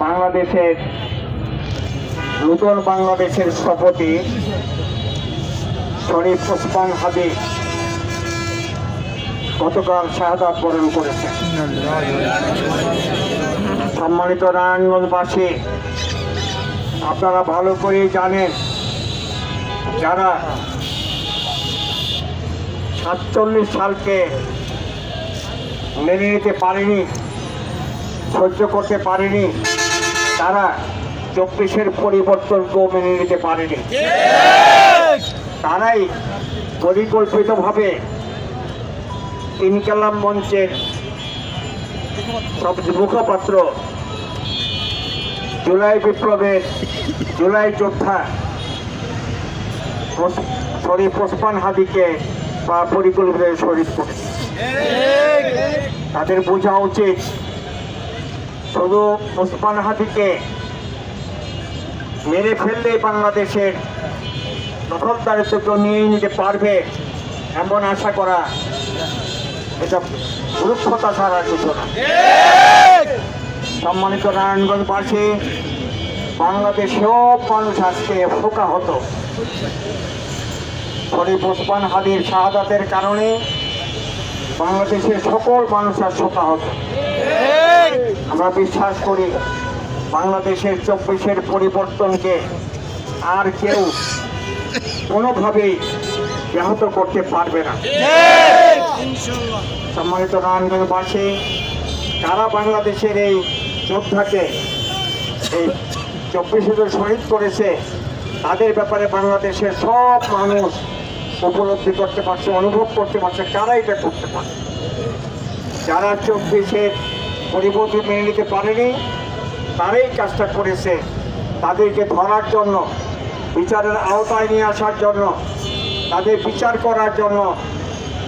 বাংলাদেশের নতুন বাংলাদেশের স্থপতি শরীফ ওসমান হাদি গতকাল শাহাদাত বরণ করেছেন। সম্মানিত নারায়ণগঞ্জবাসী, আপনারা ভালো করেই জানেন, যারা 47 সালকে মেনে নিতে পারেনি, সহ্য করতে পারেনি, তারা 24-এর পরিবর্তনকেও মেনে নিতে পারেনি। তারাই পরিকল্পিতভাবে ইনকালাব মঞ্চের সব মুখপাত্র, জুলাই বিপ্লবের জুলাই যোদ্ধা শরীফ ওসমান হাদিকে বা পরিকল্পিত শরীফ করে। তাদের বোঝা উচিত, শুধু ওসমান হাদিকে মেরে ফেললে বাংলাদেশের দখলদারিত্ব নিয়ে নিতে পারবে এমন আশা করা এটা মূর্খতা ছাড়া কিছু না। সম্মানিত নারায়ণগঞ্জবাসী, বাংলাদেশেও মানুষ আজকে ফোকা হতো শরীফ ওসমান হাদির শাহাদাতের কারণে। বাংলাদেশের সকল মানুষ আর শোকা হতো। আমরা বিশ্বাস করি বাংলাদেশের 24-এর পরিবর্তনকে আর কেউ কোনোভাবেই ব্যাহত করতে পারবে না। সম্মানিত নারায়ণগঞ্জবাসী, কারা বাংলাদেশের এই যোদ্ধাকে এই 24-এ শহীদ করেছে, তাদের ব্যাপারে বাংলাদেশের সব মানুষ উপলব্ধি করতে পারছে, অনুভব করতে পারছে কারা এটা করতে পারে। যারা 24-এর পরিবর্তন মেনে নিতে পারেনি, তারাই কাজটা করেছে। তাদেরকে ধরার জন্য, বিচারের আওতায় নিয়ে আসার জন্য, তাদের বিচার করার জন্য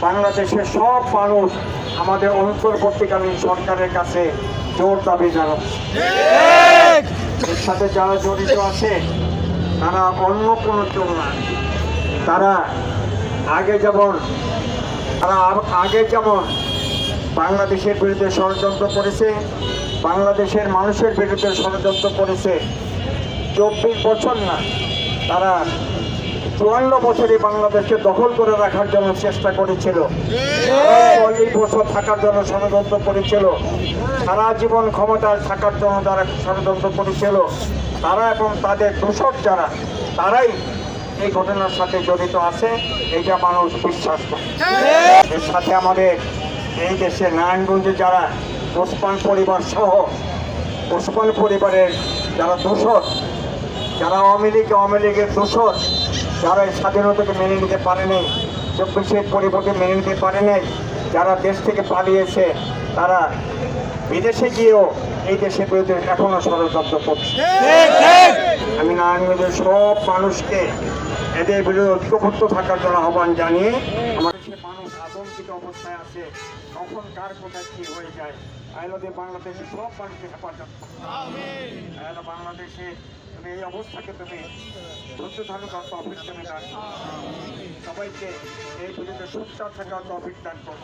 বাংলাদেশের সব মানুষ আমাদের অন্তর্বর্তীকালীন সরকারের কাছে জোর দাবি জানাচ্ছে। এর সাথে যারা জড়িত আছে তারা অন্য কোনো কেউ না। তারা আগে যেমন বাংলাদেশের বিরুদ্ধে ষড়যন্ত্র করেছে, বাংলাদেশের মানুষের বিরুদ্ধে ষড়যন্ত্র করেছে। 24 বছর না, তারা 54 বছরে বাংলাদেশকে দখল করে রাখার জন্য চেষ্টা করেছিল, 40 বছর থাকার জন্য ষড়যন্ত্র করেছিল, সারা জীবন ক্ষমতায় থাকার জন্য যারা ষড়যন্ত্র করেছিল, তারা এবং তাদের দোষক যারা, তারাই এই ঘটনার সাথে জড়িত আছে, এইটা মানুষ বিশ্বাস করে। এর সাথে আমাদের এই দেশে নারায়ণগঞ্জে যারা ওসমান পরিবার সহ ওসমান পরিবারের যারা দোষক, যারা আওয়ামী লীগের দোষক, যারা এই স্বাধীনতাকে মেনে নিতে পারে নাই, 24-এর পরিবর্তন মেনে নিতে পারে নাই, যারা দেশ থেকে পালিয়েছে, তারা বিদেশে গিয়েও এই দেশের বিরুদ্ধে এখনো ষড়যন্ত্র করছে। আমি নারায়ণগঞ্জের সব মানুষকে এদের বিরুদ্ধে ঐক্যবদ্ধ থাকার জন্য আহ্বান জানিয়ে, আমাদের দেশের মানুষ আতঙ্কিত অবস্থায় আছে, কখন কার কোথায় কি হয়ে যায়। আইনদের বাংলাদেশের সব মানুষকে হেফাজত করো। বাংলাদেশে তুমি এই অবস্থাকে তুমি ধৈর্য ধারণ তৌফিক তুমি দান করো। সবাইকে এই বিরুদ্ধে সোচ্চার থাকার তৌফিক দান করো।